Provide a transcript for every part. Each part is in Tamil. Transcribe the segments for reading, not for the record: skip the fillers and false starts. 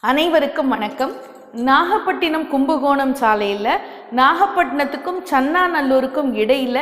அனைவருக்கும் வணக்கம். நாகப்பட்டினம் கும்பகோணம் சாலையில் நாகப்பட்டினத்துக்கும் சன்னாநல்லூருக்கும் இடையில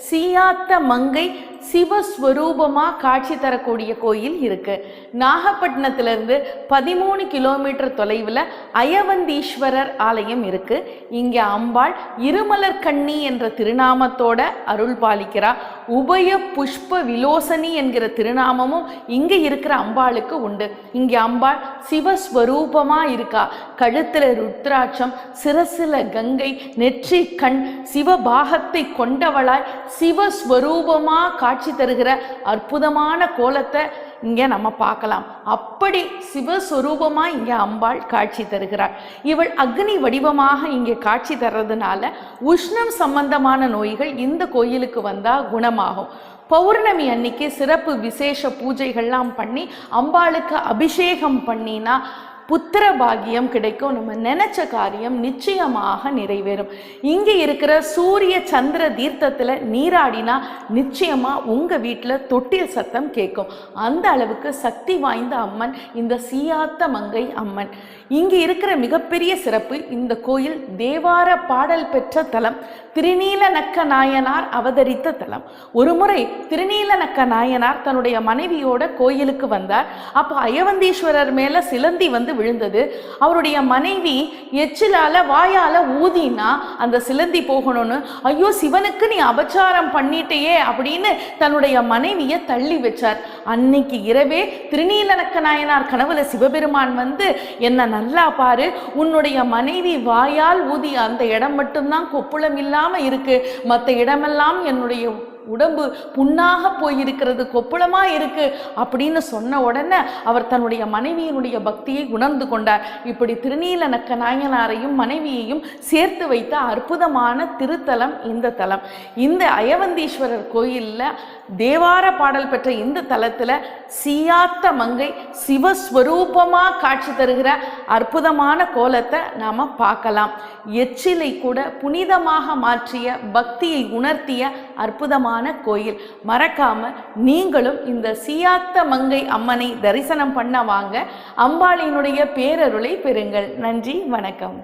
சீயாத்த மங்கை சிவஸ்வரூபமாக காட்சி தரக்கூடிய கோயில் இருக்கு. நாகப்பட்டினத்திலிருந்து 13 கிலோமீட்டர் தொலைவில் அயவந்தீஸ்வரர் ஆலயம் இருக்கு. இங்கே அம்பாள் இருமலர் கண்ணி என்ற திருநாமத்தோட அருள் பாலிக்கிறார். உபய புஷ்ப விலோசனி என்கிற திருநாமமும் இங்கே இருக்கிற அம்பாளுக்கு உண்டு. இங்கே அம்பாள் சிவஸ்வரூபமாக இருக்கா. கழுத்தில் ருத்ராட்சம், சிரசில கங்கை, நெற்றி கண், சிவபாகத்தை கொண்டவளாய் சிவஸ்வரூபமாக காட்சி தருகிற அற்புதமான கோலத்தை இங்கே நம்ம பார்க்கலாம். அப்படி சிவஸ்வரூபமா இங்கே அம்பாள் காட்சி தருகிறாள். இவள் அக்னி வடிவமாக இங்கே காட்சி தர்றதுனால உஷ்ணம் சம்பந்தமான நோய்கள் இந்த கோயிலுக்கு வந்தா குணமாகும். பௌர்ணமி அன்னைக்கு சிறப்பு விசேஷ பூஜைகள்லாம் பண்ணி அம்பாளுக்கு அபிஷேகம் பண்ணினா புத்திர பாகியம் கிடைக்கும். நம்ம நினைச்ச காரியம் நிச்சயமாக நிறைவேறும். இங்கே இருக்கிற சூரிய சந்திர தீர்த்தத்தில் நீராடினா நிச்சயமா உங்க வீட்டில் தொட்டில் சத்தம் கேட்கும். அந்த அளவுக்கு சக்தி வாய்ந்த அம்மன் இந்த சீயாத்த மங்கை அம்மன். இங்கே இருக்கிற மிகப்பெரிய சிறப்பு, இந்த கோயில் தேவார பாடல் பெற்ற தலம். திருநீலநக்க நாயனார் அவதரித்த தலம். ஒரு முறை திருநீலநக்க நாயனார் தன்னுடைய மனைவியோட கோயிலுக்கு வந்தார். அப்போ அயவந்தீஸ்வரர் மேல சிலந்தி வந்து விழுந்தது. அவருடைய மனைவி எச்சிலால வாயால ஊதினா அந்த சிலந்தி போகணும்னு, ஐயோ சிவனுக்கு நீ அபச்சாரம் பண்ணிட்டேயே அப்படின்னு தன்னுடைய மனைவியை தள்ளி வச்சார். அன்னைக்கு இரவே திருநீலநக்க நாயனார் கனவுல சிவபெருமான் வந்து, என்ன நல்லா பாரு, உன்னுடைய மனைவி வாயால் ஊதி அந்த இடம் மட்டும்தான் கொப்புளம் இல்லாம இருக்கு, மற்ற இடமெல்லாம் என்னுடைய உடம்பு புண்ணாக போயிருக்கிறது, கொப்புளமா இருக்கு அப்படின்னு சொன்ன உடனே அவர் தன்னுடைய மனைவியினுடைய பக்தியை உணர்ந்து கொண்டார். இப்படி திருநீலநக்க நாயனாரையும் மனைவியையும் சேர்த்து வைத்த அற்புதமான திருத்தலம் இந்த தலம். இந்த அயவந்தீஸ்வரர் கோயிலில் தேவார பாடல் பெற்ற இந்த தலத்தில் சீயாத்த மங்கை சிவஸ்வரூபமா காட்சி தருகிற அற்புதமான கோலத்தை நாம பார்க்கலாம். எச்சிலை கூட புனிதமாக மாற்றிய பக்தியை உணர்த்திய அற்புதமான கோயில். மறக்காம நீங்களும் இந்த சீயாத்த மங்கை அம்மனை தரிசனம் பண்ண வாங்க. அம்பாளினுடைய பேரருளை பெறுங்கள். நன்றி, வணக்கம்.